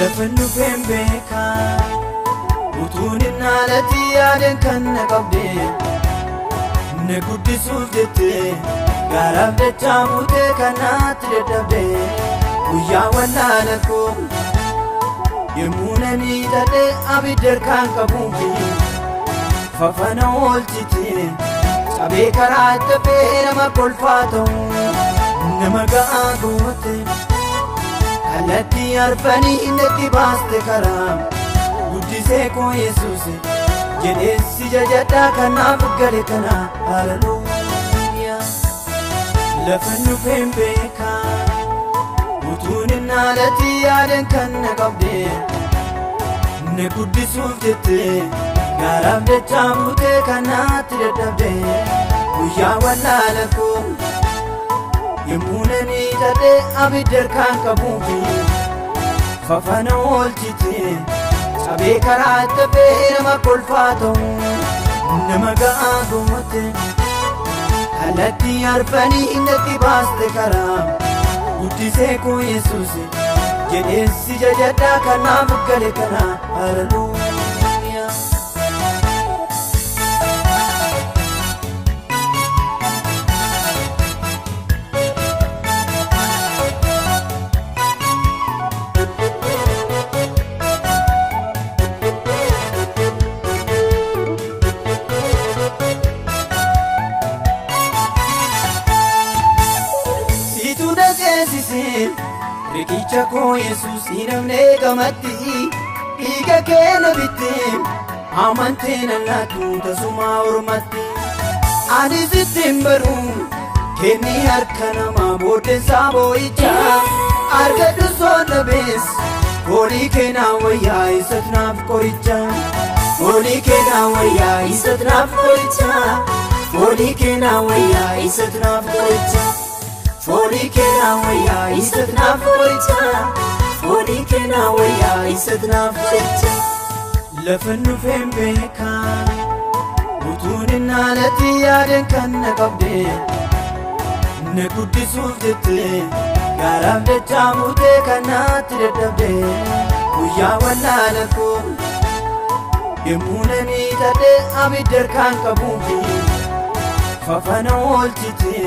Lafannu fembeka utunin nalati yaden kan naqabde ne guddisuuf jette garaf dachamute kanatti dadhabde guyyaa wallaalako yemunani tade abidder kan qabufi fafana olchite sabe karatte nama kolfato nama gaagote alatti arfani netti baaste karam guddise ko yesus jedhesi jajada kanaaf gale kana hallelujah lafannu fembeka utunin nalati yaden kan naqabde ne guddisuuf jette garaf dachamute kanatti dadhabde guyyaa wallaalako yemunani tade abidder kan qabufi fafana olchite sabe karatte nama kolfato nama gaagote alatti arfani netti baaste karam guddise ko yesus jedhesi jajada kanaaf gale kana hallelujah rikicha ko yesus inamne gamatti iga kena bitte amantena latu tasuma urmatti ani zitimbaru keni harkana ma bode saboicha argadu sonabes goli kena waya isatnaf koricha goli kena waya isatnaf koricha goli kena waya isatnaf koricha Foli kena waya isatnaf koricha Foli kena waya isatnaf koricha Lafannu fembeka utunin nalati yaden kan naqabde ne guddisuuf jette garaf dachamute kanatti dadhabde guyyaa wallaalako yemunani tade abidder kan qabufi fafana olchite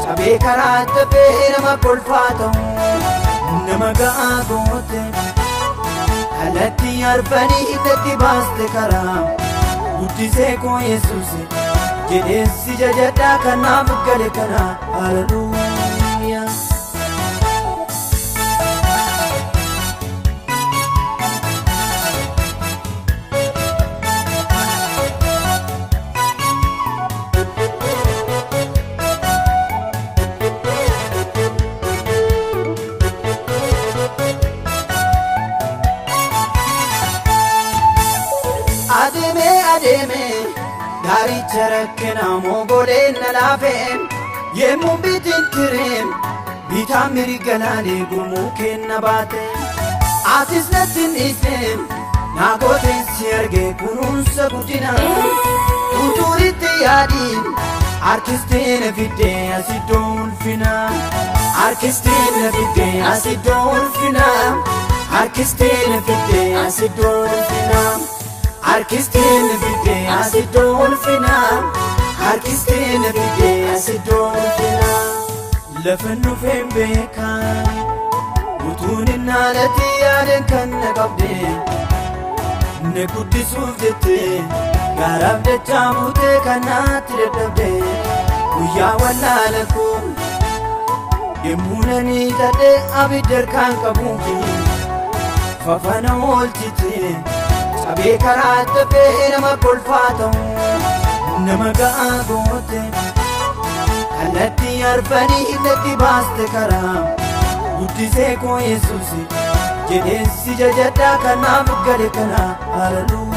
sabe karatte nama kolfato nama gaagote alatti arfani netti baaste karam guddise ko yesus jedhesi jajada kanaaf gale kana hallelujah ademe gari charakna mogole nalafen yemu bitin kirim bitamiri galale gumu kenna bate atis natin isem nagote sierge kununsa gutina uturite yadin arkistene fide asidon fina arkistene fide asidon fina arkistene fide asidon fina Arkistene fide asidon fina Arkistene fide asidon fina Lafannu fembeka utunin nalati yaden kan naqabde ne guddisuuf jette garaf dachamute kanatti dadhabde guyyaa wallaalako yemunani tade abidder kan qabufi fafana olchite sabe karatte nama kolfato nama gaagote alatti arfani netti baaste karam guddise ko yesus jedhesi jajada kanaaf gale kana hallelujah